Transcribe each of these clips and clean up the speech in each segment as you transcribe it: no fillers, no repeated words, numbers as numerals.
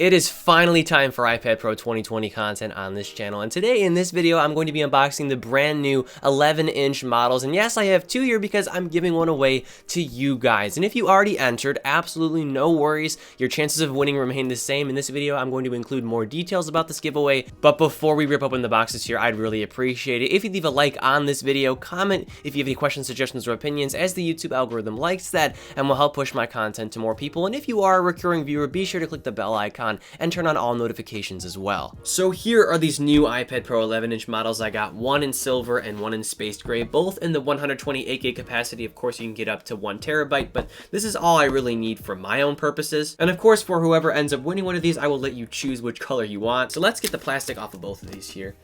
It is finally time for iPad Pro 2020 content on this channel, and today in this video I'm going to be unboxing the brand new 11-inch models, and yes, I have two here because I'm giving one away to you guys. And if you already entered, absolutely no worries, your chances of winning remain the same. In this video I'm going to include more details about this giveaway, but before we rip open the boxes here, I'd really appreciate it if you leave a like on this video, comment if you have any questions, suggestions, or opinions, as the YouTube algorithm likes that and will help push my content to more people. And if you are a recurring viewer, be sure to click the bell icon and turn on all notifications as well. So here are these new iPad Pro 11-inch models. I got one in silver and one in space gray, both in the 128 gig capacity. Of course, you can get up to 1 terabyte, but this is all I really need for my own purposes. And of course, for whoever ends up winning one of these, I will let you choose which color you want. So let's get the plastic off of both of these here.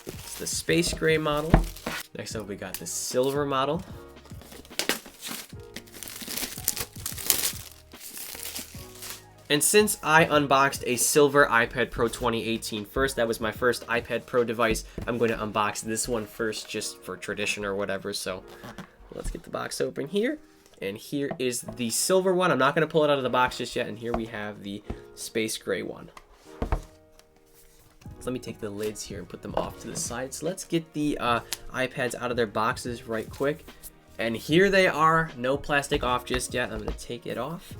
It's the space gray model. Next up, we got the silver model. And since I unboxed a silver iPad Pro 2018 first, that was my first iPad Pro device, I'm going to unbox this one first just for tradition or whatever. So let's get the box open here. And here is the silver one. I'm not going to pull it out of the box just yet. And here we have the space gray one. So let me take the lids here and put them off to the side. So let's get the iPads out of their boxes right quick. And here they are. No plastic off just yet. I'm going to take it off.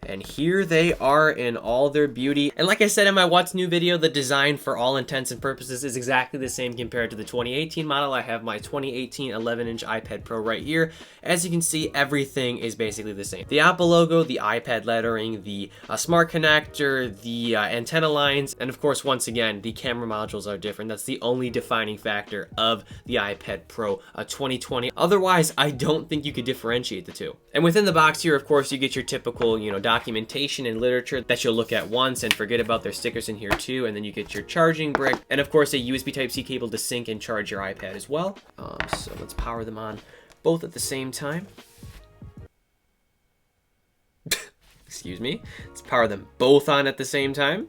And here they are in all their beauty. And like I said in my What's New video, the design for all intents and purposes is exactly the same compared to the 2018 model. I have my 2018 11-inch iPad Pro right here. As you can see, everything is basically the same. The Apple logo, the iPad lettering, the smart connector, the antenna lines, and of course, once again, the camera modules are different. That's the only defining factor of the iPad Pro 2020. Otherwise, I don't think you could differentiate the two. And within the box here, of course, you get your typical, documentation and literature that you'll look at once and forget about. Their stickers in here too, and then you get your charging brick, and of course a USB Type-C cable to sync and charge your iPad as well. So let's power them on both at the same time. Excuse me. Let's power them both on at the same time.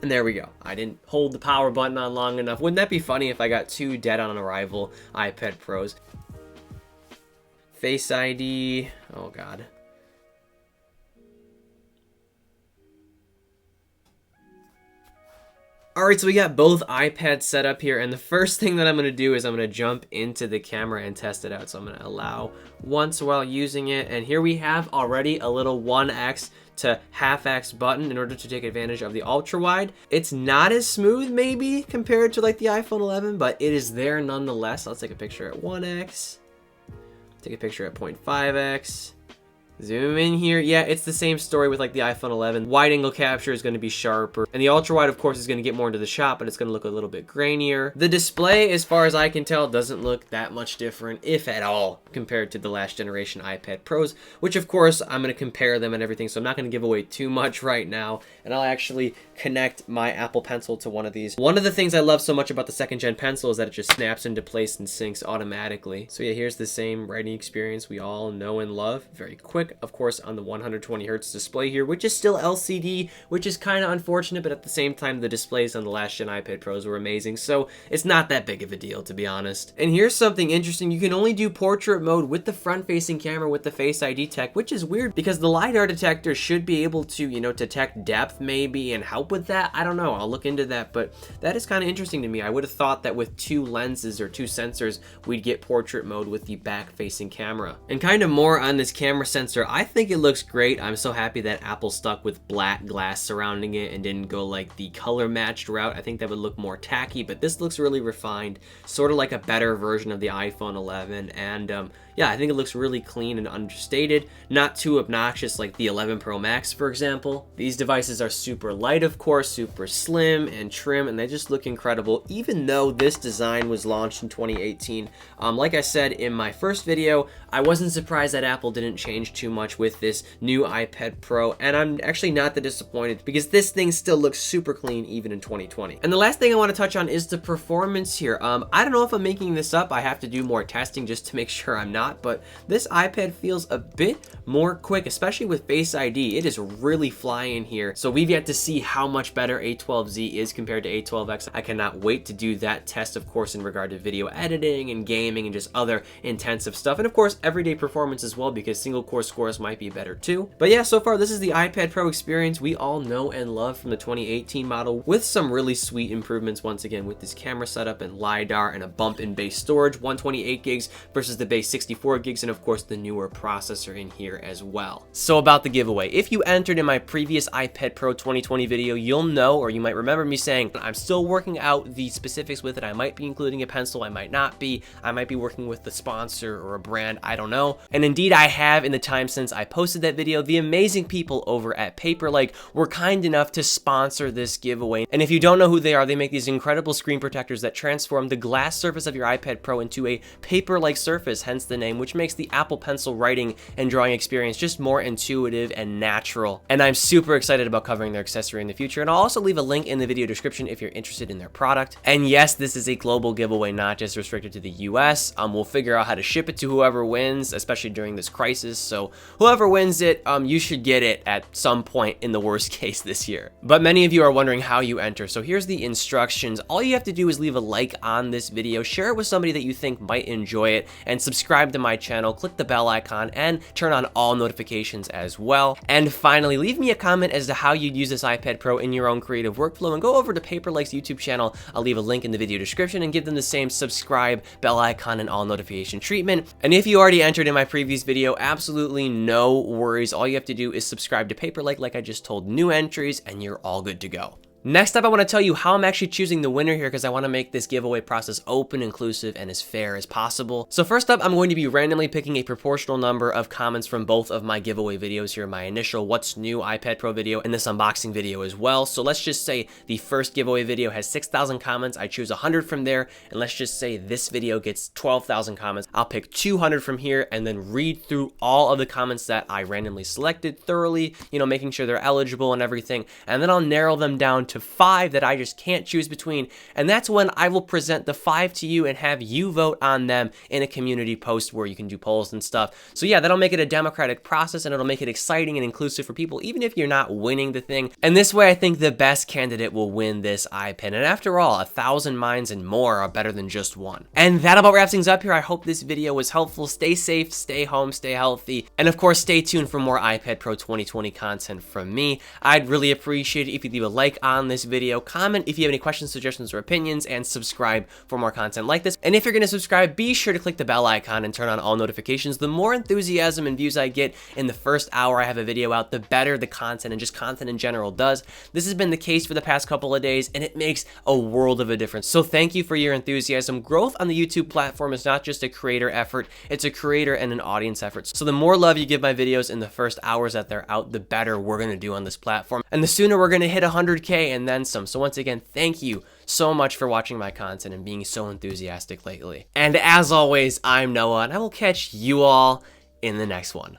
And there we go. I didn't hold the power button on long enough. Wouldn't that be funny if I got two dead on arrival iPad Pros? Face ID. Oh God. Alright, so we got both iPads set up here, and the first thing that I'm going to do is I'm going to jump into the camera and test it out. So I'm going to allow once while using it, and here we have already a little 1x to half X button in order to take advantage of the ultra wide. It's not as smooth maybe compared to like the iPhone 11, but it is there nonetheless. Let's take a picture at 1x, take a picture at 0.5x. Zoom in here. Yeah, it's the same story with like the iPhone 11. Wide angle capture is going to be sharper, and the ultra wide of course is going to get more into the shot, but it's going to look a little bit grainier. The display, as far as I can tell, doesn't look that much different, if at all, compared to the last generation iPad Pros, which of course I'm going to compare them and everything, so I'm not going to give away too much right now, and I'll actually connect my Apple Pencil to one of these. One of the things I love so much about the second gen Pencil is that it just snaps into place and syncs automatically. So yeah, here's the same writing experience we all know and love. Very quick, of course, on the 120 hertz display here, which is still LCD, which is kind of unfortunate, but at the same time, the displays on the last gen iPad Pros were amazing, so it's not that big of a deal, to be honest. And here's something interesting. You can only do portrait mode with the front-facing camera with the Face ID tech, which is weird because the LiDAR detector should be able to, detect depth maybe and help with that. I don't know. I'll look into that, but that is kind of interesting to me. I would have thought that with two lenses or two sensors, we'd get portrait mode with the back-facing camera. And kind of more on this camera sensor, I think it looks great. I'm so happy that Apple stuck with black glass surrounding it and didn't go like the color matched route. I think that would look more tacky, but this looks really refined, sort of like a better version of the iPhone 11. And yeah, I think it looks really clean and understated, not too obnoxious like the 11 Pro Max, for example. These devices are super light, of course, super slim and trim, and they just look incredible, even though this design was launched in 2018. Like I said in my first video, I wasn't surprised that Apple didn't change too too much with this new iPad Pro, and I'm actually not that disappointed because this thing still looks super clean even in 2020. And the last thing I want to touch on is the performance here. I don't know if I'm making this up. I have to do more testing just to make sure I'm not, but this iPad feels a bit more quick, especially with Face ID. It is really flying here. So we've yet to see how much better A12Z is compared to A12X. I cannot wait to do that test, of course, in regard to video editing and gaming and just other intensive stuff. And of course, everyday performance as well, because single core scores might be better too. But yeah, so far this is the iPad Pro experience we all know and love from the 2018 model, with some really sweet improvements once again with this camera setup and LiDAR and a bump in base storage, 128 gigs versus the base 64 gigs, and of course the newer processor in here as well. So about the giveaway, if you entered in my previous iPad Pro 2020 video, you'll know, or you might remember me saying, I'm still working out the specifics with it. I might be including a pencil, I might not be. I might be working with the sponsor or a brand, I don't know. And indeed I have in the time since I posted that video. The amazing people over at Paperlike were kind enough to sponsor this giveaway. And if you don't know who they are, they make these incredible screen protectors that transform the glass surface of your iPad Pro into a paper-like surface, hence the name, which makes the Apple Pencil writing and drawing experience just more intuitive and natural. And I'm super excited about covering their accessory in the future, and I'll also leave a link in the video description if you're interested in their product. And yes, this is a global giveaway, not just restricted to the US. We'll figure out how to ship it to whoever wins, especially during this crisis. So whoever wins it, you should get it at some point in the worst case this year. But many of you are wondering how you enter. So here's the instructions. All you have to do is leave a like on this video, share it with somebody that you think might enjoy it, and subscribe to my channel, click the bell icon, and turn on all notifications as well. And finally, leave me a comment as to how you'd use this iPad Pro in your own creative workflow, and go over to Paperlike's YouTube channel. I'll leave a link in the video description, and give them the same subscribe, bell icon, and all notification treatment. And if you already entered in my previous video, absolutely no worries. All you have to do is subscribe to Paperlike like I just told new entries, and you're all good to go. Next up, I want to tell you how I'm actually choosing the winner here, because I want to make this giveaway process open, inclusive, and as fair as possible. So first up, I'm going to be randomly picking a proportional number of comments from both of my giveaway videos here, my initial What's New iPad Pro video and this unboxing video as well. So let's just say the first giveaway video has 6,000 comments. I choose 100 from there, and let's just say this video gets 12,000 comments. I'll pick 200 from here and then read through all of the comments that I randomly selected thoroughly, making sure they're eligible and everything, and then I'll narrow them down to 5 that I just can't choose between, and that's when I will present the 5 to you and have you vote on them in a community post where you can do polls and stuff. So yeah, that'll make it a democratic process, and it'll make it exciting and inclusive for people, even if you're not winning the thing. And this way, I think the best candidate will win this iPad. And after all, 1,000 minds and more are better than just one. And that about wraps things up here. I hope this video was helpful. Stay safe, stay home, stay healthy, and of course, stay tuned for more iPad Pro 2020 content from me. I'd really appreciate it if you leave a like on this video, comment if you have any questions, suggestions, or opinions, and subscribe for more content like this. And if you're going to subscribe, be sure to click the bell icon and turn on all notifications. The more enthusiasm and views I get in the first hour I have a video out, the better the content and just content in general does. This has been the case for the past couple of days, and it makes a world of a difference. So thank you for your enthusiasm. Growth on the YouTube platform is not just a creator effort, it's a creator and an audience effort. So the more love you give my videos in the first hours that they're out, the better we're going to do on this platform. And the sooner we're going to hit 100K and then some. So once again, thank you so much for watching my content and being so enthusiastic lately. And as always, I'm Noah, and I will catch you all in the next one.